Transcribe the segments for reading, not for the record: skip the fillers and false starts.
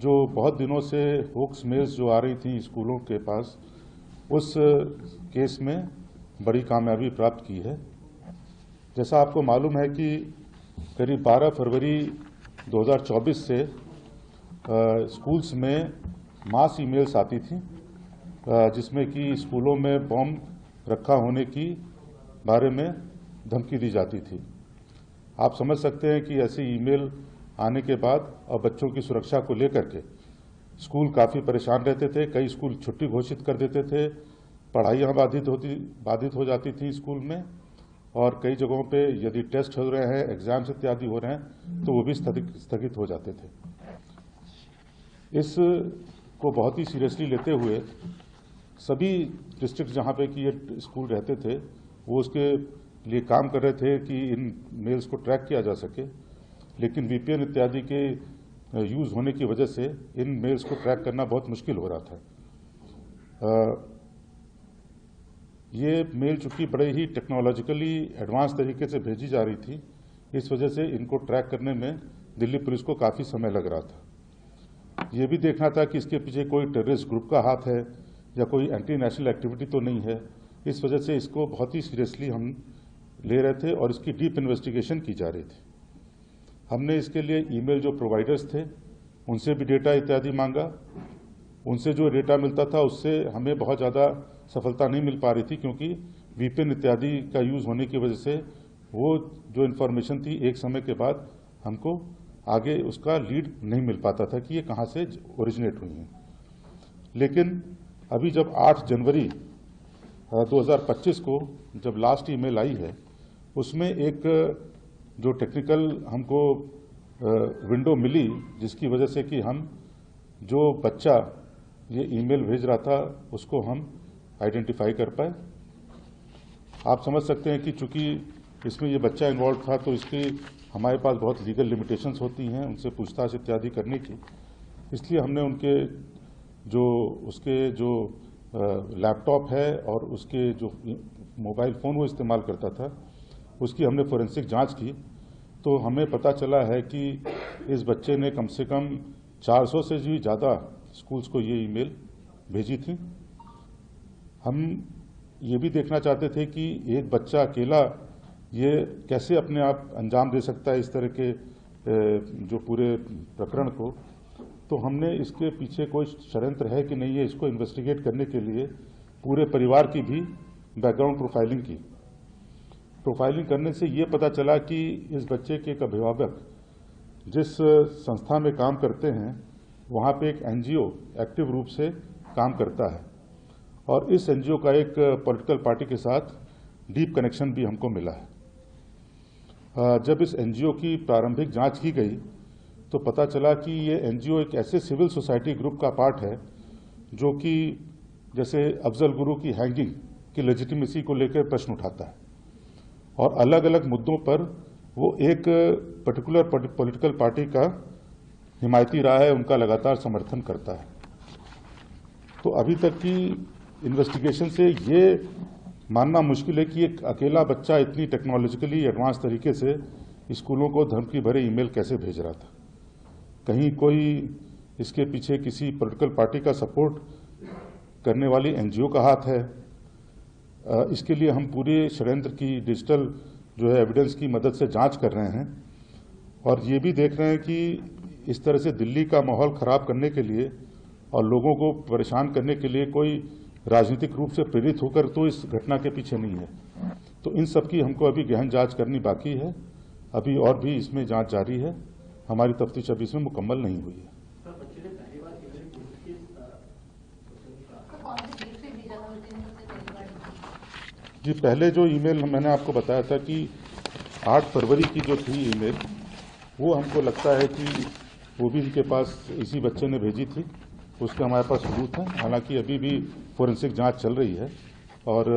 जो बहुत दिनों से होक्स मेल्स जो आ रही थी स्कूलों के पास, उस केस में बड़ी कामयाबी प्राप्त की है। जैसा आपको मालूम है कि करीब 12 फरवरी 2024 से स्कूल्स में मास ईमेल्स आती थी जिसमें कि स्कूलों में बॉम्ब रखा होने की बारे में धमकी दी जाती थी। आप समझ सकते हैं कि ऐसी ईमेल आने के बाद और बच्चों की सुरक्षा को लेकर के स्कूल काफ़ी परेशान रहते थे। कई स्कूल छुट्टी घोषित कर देते थे, पढ़ाइयाँ बाधित हो जाती थी स्कूल में, और कई जगहों पे यदि टेस्ट हो रहे हैं, एग्जाम्स इत्यादि हो रहे हैं तो वो भी स्थगित हो जाते थे। इस को बहुत ही सीरियसली लेते हुए सभी डिस्ट्रिक्ट जहाँ पे कि ये स्कूल रहते थे वो उसके लिए काम कर रहे थे कि इन मेल्स को ट्रैक किया जा सके, लेकिन VPN इत्यादि के यूज़ होने की वजह से इन मेल्स को ट्रैक करना बहुत मुश्किल हो रहा था। ये मेल चूँकि बड़े ही टेक्नोलॉजिकली एडवांस तरीके से भेजी जा रही थी, इस वजह से इनको ट्रैक करने में दिल्ली पुलिस को काफ़ी समय लग रहा था। ये भी देखना था कि इसके पीछे कोई टेररिस्ट ग्रुप का हाथ है या कोई एंटी नेशनल एक्टिविटी तो नहीं है। इस वजह से इसको बहुत ही सीरियसली हम ले रहे थे और इसकी डीप इन्वेस्टिगेशन की जा रही थी। हमने इसके लिए ईमेल जो प्रोवाइडर्स थे उनसे भी डेटा इत्यादि मांगा। उनसे जो डेटा मिलता था उससे हमें बहुत ज़्यादा सफलता नहीं मिल पा रही थी, क्योंकि VPN इत्यादि का यूज़ होने की वजह से वो जो इन्फॉर्मेशन थी एक समय के बाद हमको आगे उसका लीड नहीं मिल पाता था कि ये कहाँ से ओरिजिनेट हुई हैं। लेकिन अभी जब 8 जनवरी 2025 को जब लास्ट ईमेल आई है, उसमें एक जो टेक्निकल हमको विंडो मिली जिसकी वजह से कि हम जो बच्चा ये ईमेल भेज रहा था उसको हम आइडेंटिफाई कर पाए। आप समझ सकते हैं कि चूंकि इसमें ये बच्चा इन्वॉल्व था तो इसकी हमारे पास बहुत लीगल लिमिटेशंस होती हैं उनसे पूछताछ इत्यादि करने की। इसलिए हमने उनके उसके जो लैपटॉप है और उसके जो मोबाइल फ़ोन वो इस्तेमाल करता था उसकी हमने फोरेंसिक जांच की, तो हमें पता चला है कि इस बच्चे ने कम से कम 400 से भी ज़्यादा स्कूल्स को ये ईमेल भेजी थी। हम ये भी देखना चाहते थे कि एक बच्चा अकेला ये कैसे अपने आप अंजाम दे सकता है इस तरह के जो पूरे प्रकरण को। तो हमने इसके पीछे कोई षड्यंत्र है कि नहीं है, इसको इन्वेस्टिगेट करने के लिए पूरे परिवार की भी बैकग्राउंड प्रोफाइलिंग की। प्रोफाइलिंग करने से ये पता चला कि इस बच्चे के एक अभिभावक जिस संस्था में काम करते हैं वहाँ पे एक NGO एक्टिव रूप से काम करता है और इस NGO का एक पॉलिटिकल पार्टी के साथ डीप कनेक्शन भी हमको मिला है। जब इस NGO की प्रारंभिक जांच की गई तो पता चला कि ये NGO एक ऐसे सिविल सोसाइटी ग्रुप का पार्ट है जो कि जैसे अफजल गुरु की हैंगिंग की लेजिटिमेसी को लेकर प्रश्न उठाता है और अलग अलग मुद्दों पर वो एक पर्टिकुलर पॉलिटिकल पार्टी का हिमायती रहा है, उनका लगातार समर्थन करता है। तो अभी तक की इन्वेस्टिगेशन से ये मानना मुश्किल है कि एक अकेला बच्चा इतनी टेक्नोलॉजिकली एडवांस तरीके से स्कूलों को धमकी भरे ईमेल कैसे भेज रहा था। कहीं कोई इसके पीछे किसी पॉलिटिकल पार्टी का सपोर्ट करने वाली NGO का हाथ है। इसके लिए हम पूरे षड्यंत्र की डिजिटल जो है एविडेंस की मदद से जांच कर रहे हैं और ये भी देख रहे हैं कि इस तरह से दिल्ली का माहौल खराब करने के लिए और लोगों को परेशान करने के लिए कोई राजनीतिक रूप से प्रेरित होकर तो इस घटना के पीछे नहीं है। तो इन सब की हमको अभी गहन जांच करनी बाकी है, अभी और भी इसमें जांच जारी है, हमारी तफ्तीश अभी इसमें मुकम्मल नहीं हुई है। जी, पहले जो ईमेल मैंने आपको बताया था कि 8 फरवरी की जो थी ईमेल, वो हमको लगता है कि वो भी इनके पास इसी बच्चे ने भेजी थी, उसका हमारे पास सबूत है। हालांकि अभी भी फोरेंसिक जांच चल रही है और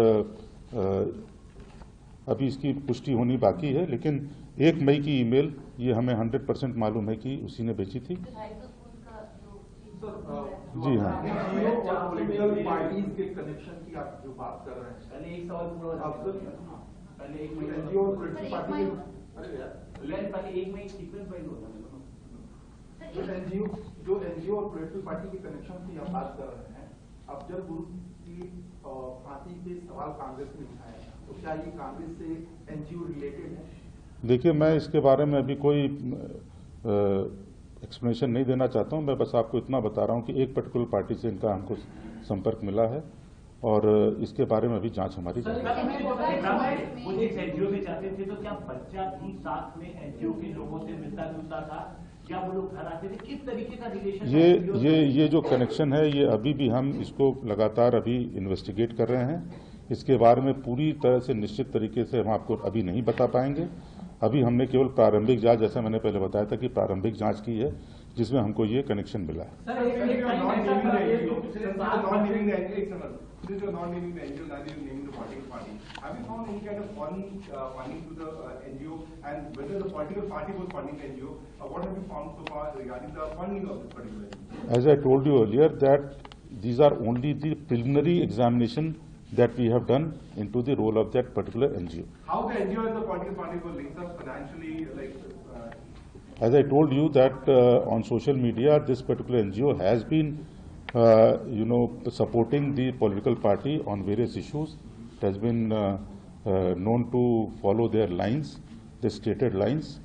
अभी इसकी पुष्टि होनी बाकी है, लेकिन 1 मई की ईमेल ये हमें 100% मालूम है कि उसी ने भेजी थी। जी हाँ, पॉलिटिकल पार्टीज के कनेक्शन की आप जो बात कर रहे हैं, पहले एक सवाल पूरा पहले 1 मई NGO और पॉलिटिकल पार्टी पहले 1 मई सीक्वेंस वाइज होता है। जो एनजीओ और पॉलिटिकल पार्टी के कनेक्शन की आप बात कर रहे हैं, अफजल गुरु की फांसी के सवाल कांग्रेस ने उठाया, तो क्या ये कांग्रेस से एनजीओ रिलेटेड है? देखिए, मैं इसके बारे में अभी कोई एक्सप्लेनेशन नहीं देना चाहता हूं। मैं बस आपको इतना बता रहा हूं कि एक पर्टिकुलर पार्टी से इनका हमको संपर्क मिला है और इसके बारे में अभी जांच हमारी जारी है। वो एक एनजीओ में जाते थे तो क्या बच्चा भी साथ में एनजीओ के लोगों से मिलता जुलता था? क्या वो लोग घर आते थे? किस तरीके का रिलेशन? ये जो कनेक्शन है, ये अभी भी हम इसको लगातार अभी इन्वेस्टिगेट कर रहे हैं। इसके बारे में पूरी तरह से निश्चित तरीके से हम आपको अभी नहीं बता पाएंगे। अभी हमने केवल प्रारंभिक जांच, जैसा मैंने पहले बताया था कि प्रारंभिक जांच की है, जिसमें हमको ये कनेक्शन मिला है। Since you are not naming the NGO, now you are naming the political party. Have you found any kind of funding to the NGO, and whether the political party was funding the NGO? What have you found so far regarding the funding of this particular NGO? As I told you earlier, that these are only the preliminary examination that we have done into the role of that particular NGO. How the NGO and the political party were linked up financially, like? As I told you that on social media, this particular NGO has been supporting the political party on various issues. It has been known to follow their lines, their stated lines.